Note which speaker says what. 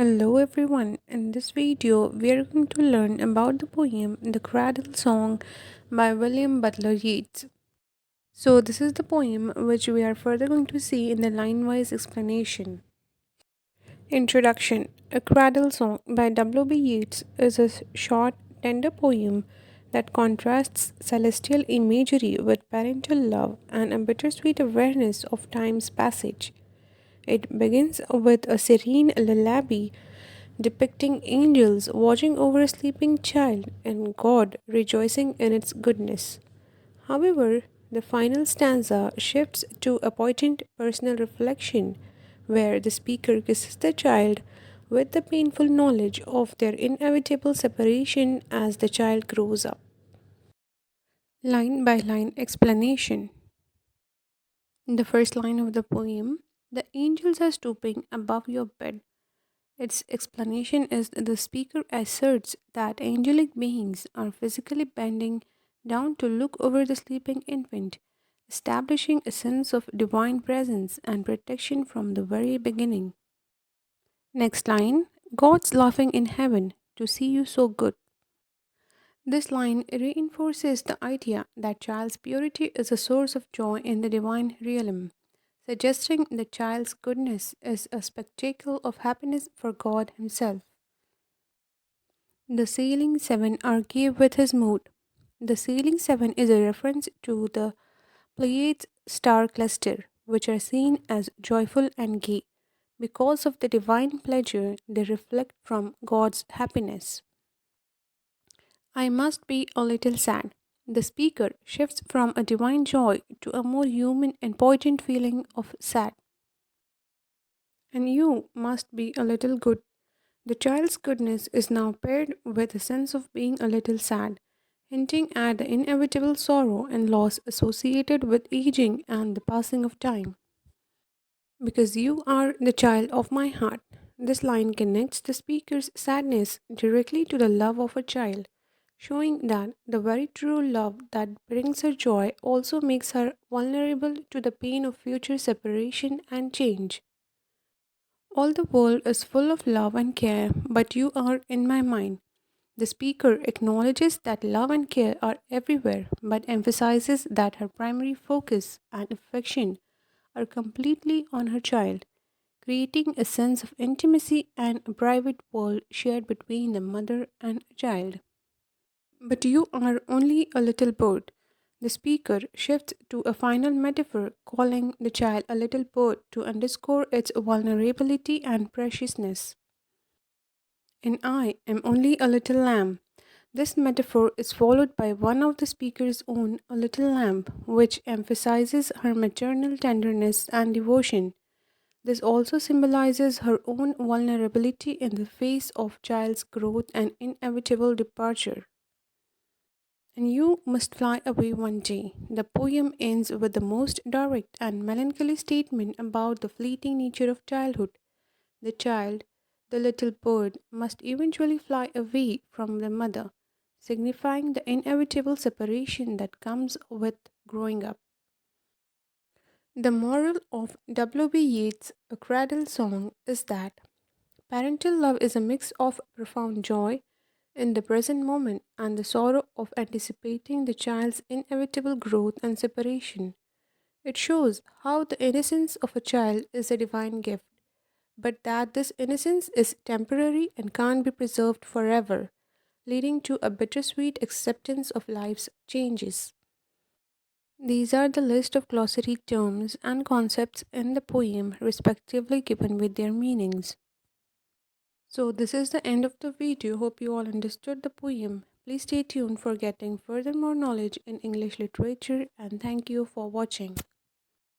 Speaker 1: Hello everyone. In this video, we are going to learn about the poem The Cradle Song by William Butler Yeats. So, this is the poem which we are further going to see in the line wise explanation. Introduction. A Cradle Song by W.B. Yeats is a short, tender poem that contrasts celestial imagery with parental love and a bittersweet awareness of time's passage. It begins with a serene lullaby depicting angels watching over a sleeping child and God rejoicing in its goodness. However, the final stanza shifts to a poignant personal reflection where the speaker kisses the child with the painful knowledge of their inevitable separation as the child grows up. Line by line explanation. In the first line of the poem, the angels are stooping above your bed. Its explanation is the speaker asserts that angelic beings are physically bending down to look over the sleeping infant, establishing a sense of divine presence and protection from the very beginning. Next line, God's laughing in heaven to see you so good. This line reinforces the idea that child's purity is a source of joy in the divine realm, suggesting the child's goodness is a spectacle of happiness for God Himself. The ceiling seven argue with his mood. The ceiling seven is a reference to the Pleiades star cluster, which are seen as joyful and gay because of the divine pleasure they reflect from God's happiness. I must be a little sad. The speaker shifts from a divine joy to a more human and poignant feeling of sad. And you must be a little good. The child's goodness is now paired with a sense of being a little sad, hinting at the inevitable sorrow and loss associated with aging and the passing of time. Because you are the child of my heart. This line connects the speaker's sadness directly to the love of a child, showing that the very true love that brings her joy also makes her vulnerable to the pain of future separation and change. All the world is full of love and care, but you are in my mind. The speaker acknowledges that love and care are everywhere, but emphasizes that her primary focus and affection are completely on her child, creating a sense of intimacy and a private world shared between the mother and child. But you are only a little bird. The speaker shifts to a final metaphor, calling the child a little bird to underscore its vulnerability and preciousness. And I am only a little lamb. This metaphor is followed by one of the speaker's own, a little lamb, which emphasizes her maternal tenderness and devotion. This also symbolizes her own vulnerability in the face of child's growth and inevitable departure. And you must fly away one day. The poem ends with the most direct and melancholy statement about the fleeting nature of childhood. The child, the little bird, must eventually fly away from the mother, signifying the inevitable separation that comes with growing up. The moral of W.B. Yeats' A Cradle Song is that parental love is a mix of profound joy in the present moment and the sorrow of anticipating the child's inevitable growth and separation. It shows how the innocence of a child is a divine gift, but that this innocence is temporary and can't be preserved forever, leading to a bittersweet acceptance of life's changes. These are the list of glossary terms and concepts in the poem, respectively given with their meanings. So, this is the end of the video. Hope you all understood the poem. Please stay tuned for getting further more knowledge in English literature and thank you for watching.